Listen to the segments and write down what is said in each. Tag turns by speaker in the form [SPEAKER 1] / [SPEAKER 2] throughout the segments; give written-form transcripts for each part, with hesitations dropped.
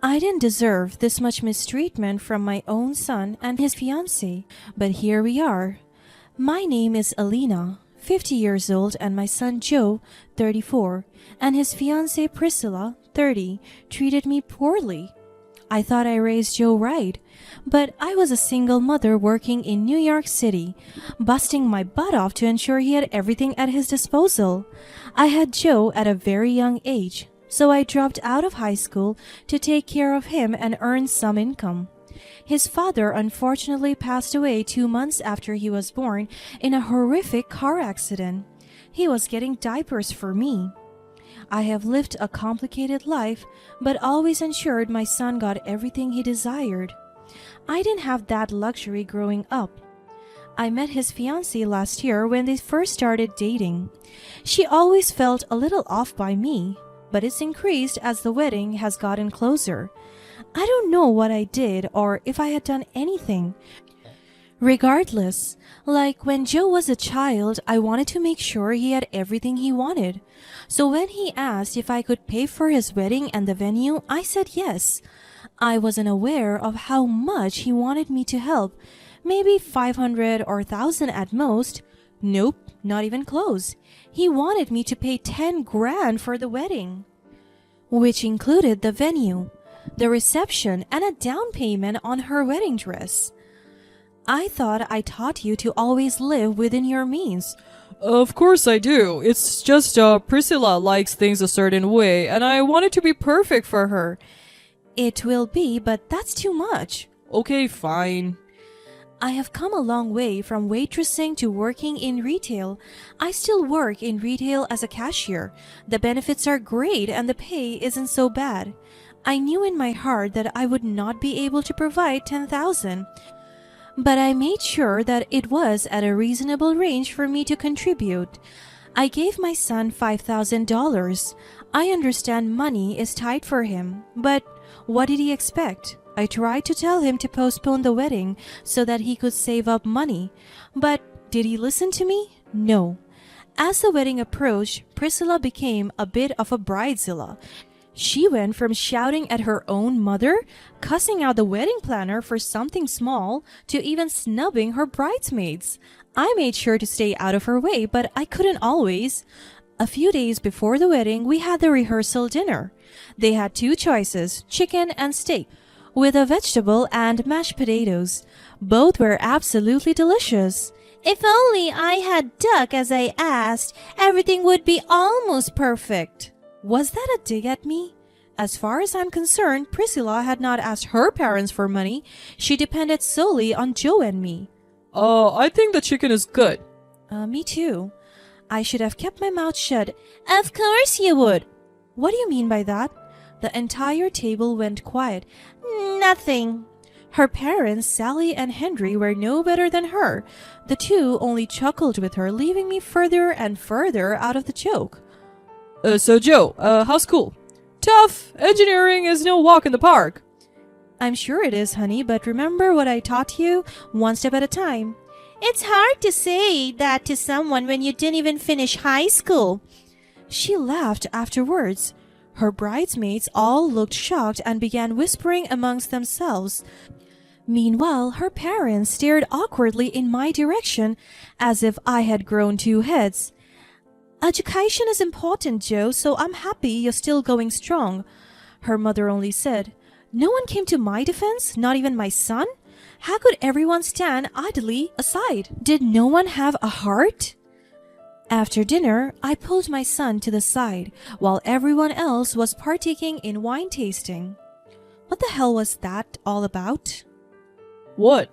[SPEAKER 1] I didn't deserve this much mistreatment from my own son and his fiancée, but here we are. My name is Alina, 50 years old, and my son Joe, 34, and his fiancée Priscilla, 30, treated me poorly. I thought I raised Joe right, but I was a single mother working in New York City, busting my butt off to ensure he had everything at his disposal. I had Joe at a very young age, so I dropped out of high school to take care of him and earn some income. His father unfortunately passed away 2 months after he was born in a horrific car accident. He was getting diapers for me. I have lived a complicated life, but always ensured my son got everything he desired. I didn't have that luxury growing up. I met his fiancée last year when they first started dating. She always felt a little off by me, but it's increased as the wedding has gotten closer. I don't know what I did or if I had done anything. Regardless, like when Joe was a child, I wanted to make sure he had everything he wanted. So when he asked if I could pay for his wedding and the venue, I said yes. I wasn't aware of how much he wanted me to help. Maybe 500 or 1,000 at most. Nope, not even close. He wanted me to pay 10 grand for the wedding, which included the venue, the reception, and a down payment on her wedding dress. I thought I taught you to always live within your means.
[SPEAKER 2] Of course I do. It's just Priscilla likes things a certain way, and I want it to be perfect for her.
[SPEAKER 1] It will be, but that's too much.
[SPEAKER 2] Okay, fine.
[SPEAKER 1] I have come a long way from waitressing to working in retail. I still work in retail as a cashier. The benefits are great and the pay isn't so bad. I knew in my heart that I would not be able to provide 10,000, but I made sure that it was at a reasonable range for me to contribute. I gave my son $5,000. I understand money is tight for him, but what did he expect? I tried to tell him to postpone the wedding so that he could save up money. But did he listen to me? No. As the wedding approached, Priscilla became a bit of a bridezilla. She went from shouting at her own mother, cussing out the wedding planner for something small, to even snubbing her bridesmaids. I made sure to stay out of her way, but I couldn't always. A few days before the wedding, we had the rehearsal dinner. They had 2 choices, chicken and steak, with a vegetable and mashed potatoes. Both were absolutely delicious. If only I had duck as I asked, everything would be almost perfect. Was that a dig at me? As far as I'm concerned, Priscilla had not asked her parents for money. She depended solely on Joe and me.
[SPEAKER 2] I think the chicken is good.
[SPEAKER 1] Me too. I should have kept my mouth shut. Of course you would. What do you mean by that? The entire table went quiet. Nothing. Her parents, Sally and Henry, were no better than her. The two only chuckled with her, leaving me further and further out of the joke.
[SPEAKER 2] So Joe, how's school? Tough. Engineering is no walk in the park.
[SPEAKER 1] I'm sure it is, honey, but remember what I taught you? One step at a time. It's hard to say that to someone when you didn't even finish high school. She laughed afterwards. Her bridesmaids all looked shocked and began whispering amongst themselves. Meanwhile, her parents stared awkwardly in my direction as if I had grown 2 heads. Education is important, Joe, so I'm happy you're still going strong. Her mother only said, No one came to my defense, not even my son? How could everyone stand idly aside? Did no one have a heart? After dinner, I pulled my son to the side while everyone else was partaking in wine tasting. What the hell was that all about?
[SPEAKER 2] What?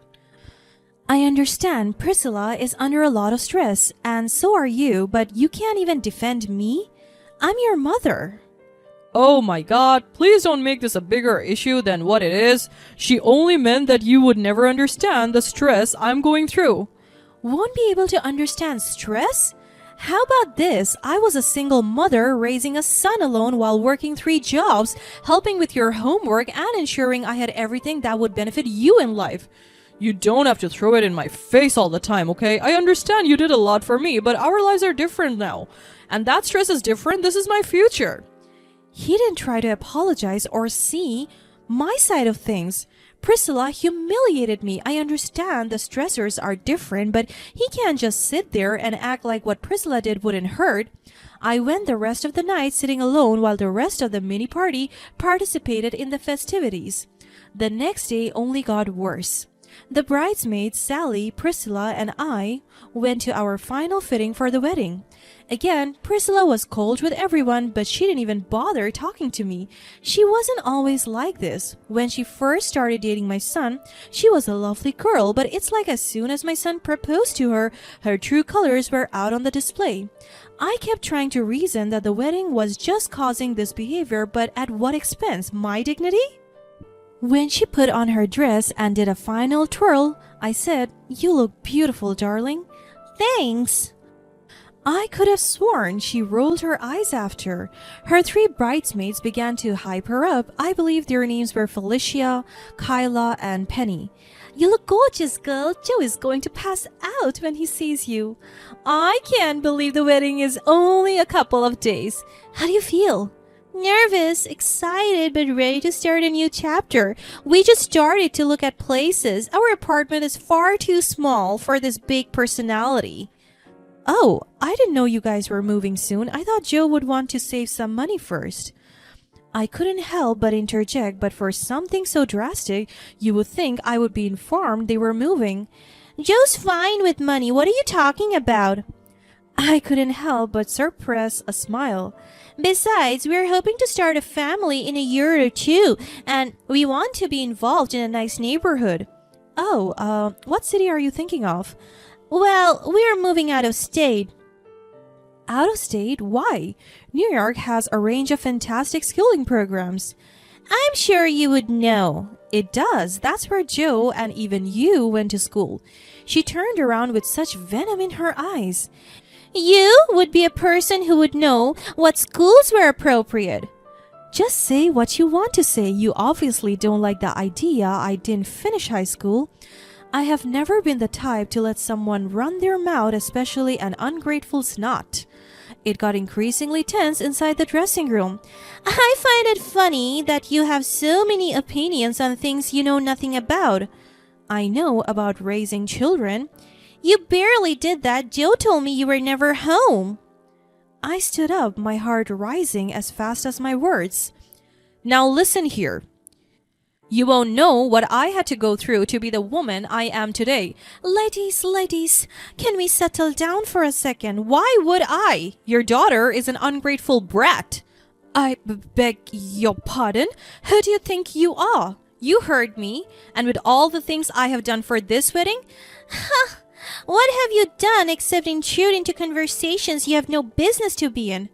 [SPEAKER 1] I understand Priscilla is under a lot of stress, and so are you, but you can't even defend me? I'm your mother.
[SPEAKER 2] Oh my god, please don't make this a bigger issue than what it is. She only meant that you would never understand the stress I'm going through.
[SPEAKER 1] Won't be able to understand stress? How about this? I was a single mother raising a son alone while working 3 jobs, helping with your homework and ensuring I had everything that would benefit you in life.
[SPEAKER 2] You don't have to throw it in my face all the time, okay? I understand you did a lot for me, but our lives are different now. And that stress is different. This is my future.
[SPEAKER 1] He didn't try to apologize or see, my side of things. Priscilla humiliated me. I understand the stressors are different, but he can't just sit there and act like what Priscilla did wouldn't hurt. I went the rest of the night sitting alone while the rest of the mini party participated in the festivities. The next day only got worse. The bridesmaids, Sally, Priscilla, and I went to our final fitting for the wedding. Again, Priscilla was cold with everyone, but she didn't even bother talking to me. She wasn't always like this. When she first started dating my son, she was a lovely girl, but it's like as soon as my son proposed to her, her true colors were out on the display. I kept trying to reason that the wedding was just causing this behavior, but at what expense? My dignity? When she put on her dress and did a final twirl, I said, "You look beautiful, darling." "Thanks." I could have sworn she rolled her eyes after. Her 3 bridesmaids began to hype her up. I believe their names were Felicia, Kyla, and Penny. "You look gorgeous, girl. Joe is going to pass out when he sees you." "I can't believe the wedding is only a couple of days." "How do you feel?" "Nervous, excited, but ready to start a new chapter. We just started to look at places. Our apartment is far too small for this big personality." "Oh, I didn't know you guys were moving soon. I thought Joe would want to save some money first." I couldn't help but interject, but for something so drastic, you would think I would be informed they were moving. "Joe's fine with money. What are you talking about?" I couldn't help but suppress a smile. "Besides, we're hoping to start a family in a year or 2, and we want to be involved in a nice neighborhood." "Oh, what city are you thinking of?" "Well, we're moving out of state." "Out of state? Why? New York has a range of fantastic schooling programs." "I'm sure you would know." "It does. That's where Joe and even you went to school." She turned around with such venom in her eyes. "You would be a person who would know what schools were appropriate." "Just say what you want to say. You obviously don't like the idea I didn't finish high school." I have never been the type to let someone run their mouth, especially an ungrateful snot. It got increasingly tense inside the dressing room. "I find it funny that you have so many opinions on things you know nothing about." "I know about raising children." "You barely did that. Joe told me you were never home." I stood up, my heart rising as fast as my words. "Now listen here. You won't know what I had to go through to be the woman I am today." Ladies, can we settle down for a second? "Why would I? Your daughter is an ungrateful brat." "I beg your pardon? Who do you think you are?" "You heard me. And with all the things I have done for this wedding?" "Huh. What have you done except intrude into conversations you have no business to be in?"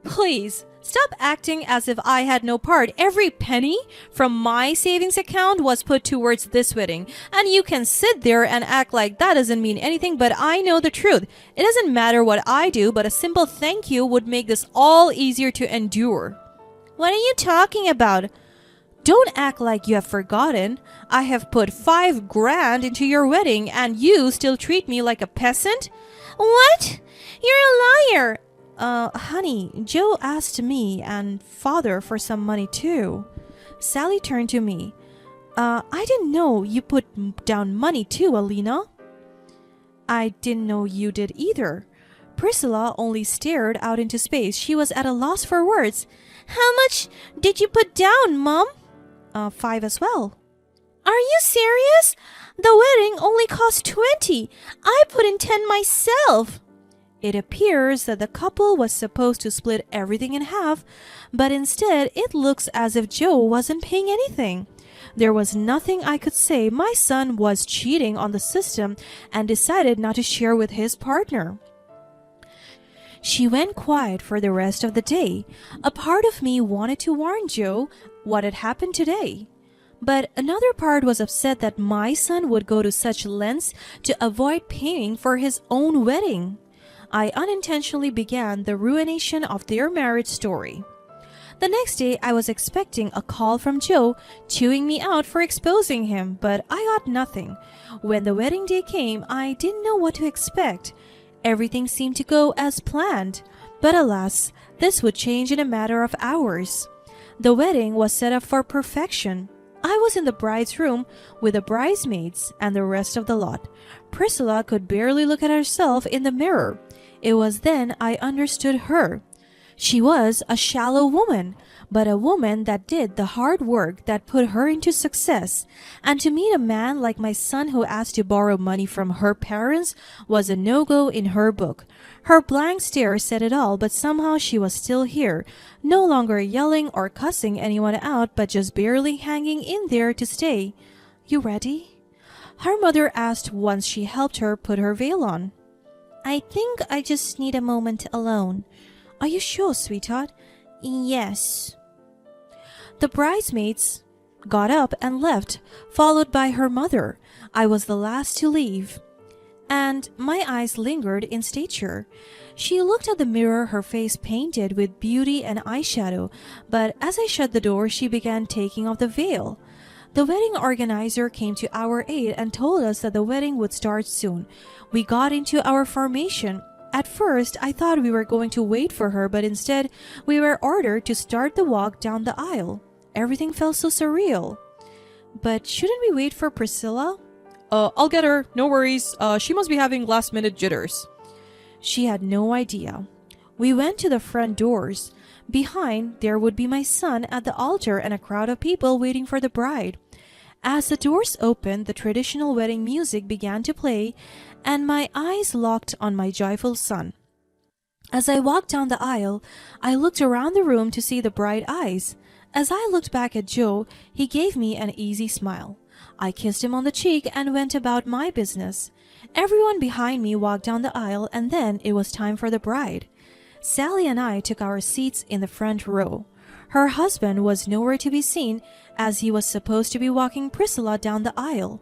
[SPEAKER 1] "Please, stop acting as if I had no part. Every penny from my savings account was put towards this wedding. And you can sit there and act like that doesn't mean anything, but I know the truth. It doesn't matter what I do, but a simple thank you would make this all easier to endure." "What are you talking about?" "Don't act like you have forgotten. I have put $5,000 into your wedding, and you still treat me like a peasant." "What? You're a liar." Honey, Joe asked me and father for some money too." Sally turned to me. I didn't know you put down money too, Alina." "I didn't know you did either." Priscilla only stared out into space. She was at a loss for words. "How much did you put down, Mom?" 5 as well." "Are you serious? The wedding only cost 20. I put in 10 myself." It appears that the couple was supposed to split everything in half, but instead it looks as if Joe wasn't paying anything. There was nothing I could say. My son was cheating on the system and decided not to share with his partner. She went quiet for the rest of the day. A part of me wanted to warn Joe what had happened today. But another part was upset that my son would go to such lengths to avoid paying for his own wedding. I unintentionally began the ruination of their marriage story. The next day, I was expecting a call from Joe, chewing me out for exposing him, but I got nothing. When the wedding day came, I didn't know what to expect. Everything seemed to go as planned, but alas, this would change in a matter of hours. The wedding was set up for perfection. I was in the bride's room with the bridesmaids and the rest of the lot. Priscilla could barely look at herself in the mirror. It was then I understood her. She was a shallow woman, but a woman that did the hard work that put her into success. And to meet a man like my son who asked to borrow money from her parents was a no-go in her book. Her blank stare said it all, but somehow she was still here, no longer yelling or cussing anyone out, but just barely hanging in there to stay. "You ready?" her mother asked once she helped her put her veil on. "I think I just need a moment alone." "Are you sure, sweetheart?" "Yes." The bridesmaids got up and left, followed by her mother. I was the last to leave, and my eyes lingered in stature. She looked at the mirror, her face painted with beauty and eyeshadow, but as I shut the door, she began taking off the veil. The wedding organizer came to our aid and told us that the wedding would start soon. We got into our formation. At first, I thought we were going to wait for her, but instead, we were ordered to start the walk down the aisle. Everything felt so surreal. "But shouldn't we wait for Priscilla?"
[SPEAKER 2] I'll get her. No worries. She must be having last-minute jitters."
[SPEAKER 1] She had no idea. We went to the front doors. Behind, there would be my son at the altar and a crowd of people waiting for the bride. As the doors opened, the traditional wedding music began to play, and my eyes locked on my joyful son. As I walked down the aisle, I looked around the room to see the bright eyes. As I looked back at Joe, he gave me an easy smile. I kissed him on the cheek and went about my business. Everyone behind me walked down the aisle, and then it was time for the bride. Sally and I took our seats in the front row. Her husband was nowhere to be seen, as he was supposed to be walking Priscilla down the aisle.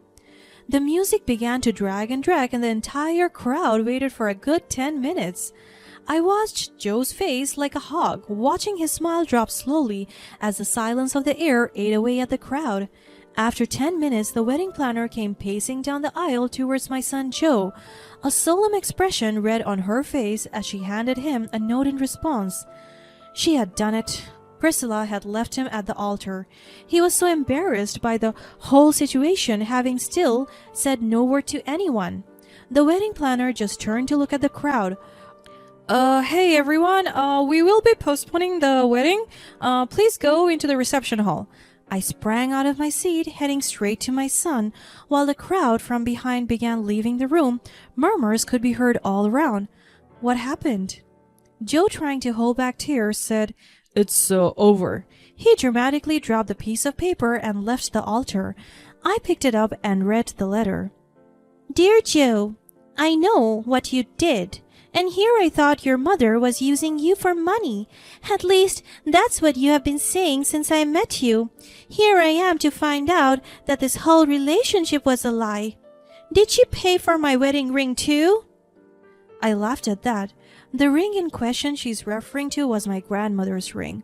[SPEAKER 1] The music began to drag, and the entire crowd waited for a good 10 minutes. I watched Joe's face like a hawk, watching his smile drop slowly as the silence of the air ate away at the crowd. After 10 minutes, the wedding planner came pacing down the aisle towards my son Joe. A solemn expression read on her face as she handed him a note in response. She had done it. Priscilla had left him at the altar. He was so embarrassed by the whole situation, having still said no word to anyone. The wedding planner just turned to look at the crowd.
[SPEAKER 2] Hey everyone, we will be postponing the wedding. Please go into the reception hall."
[SPEAKER 1] I sprang out of my seat, heading straight to my son, while the crowd from behind began leaving the room. Murmurs could be heard all around. "What happened?" Joe, trying to hold back tears, said,
[SPEAKER 2] "It's over."
[SPEAKER 1] He dramatically dropped the piece of paper and left the altar. I picked it up and read the letter. "Dear Joe, I know what you did. And here I thought your mother was using you for money. At least, that's what you have been saying since I met you. Here I am to find out that this whole relationship was a lie. Did she pay for my wedding ring too?" I laughed at that. The ring in question she's referring to was my grandmother's ring.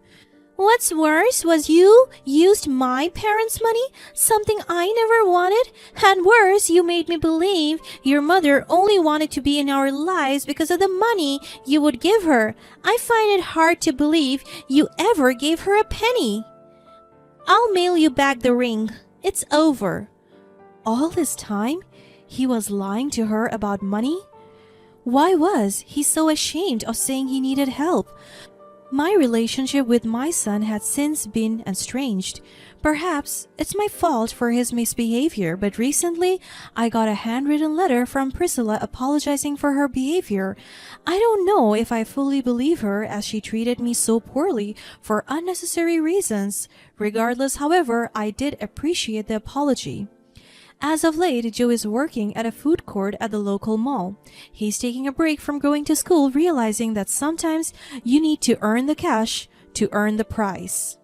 [SPEAKER 1] "What's worse was you used my parents' money, something I never wanted. And worse, you made me believe your mother only wanted to be in our lives because of the money you would give her. I find it hard to believe you ever gave her a penny. I'll mail you back the ring. It's over." All this time, he was lying to her about money? Why was he so ashamed of saying he needed help? My relationship with my son had since been estranged. Perhaps it's my fault for his misbehavior, but recently I got a handwritten letter from Priscilla apologizing for her behavior. I don't know if I fully believe her, as she treated me so poorly for unnecessary reasons. Regardless, however, I did appreciate the apology. As of late, Joe is working at a food court at the local mall. He's taking a break from going to school, realizing that sometimes you need to earn the cash to earn the prize.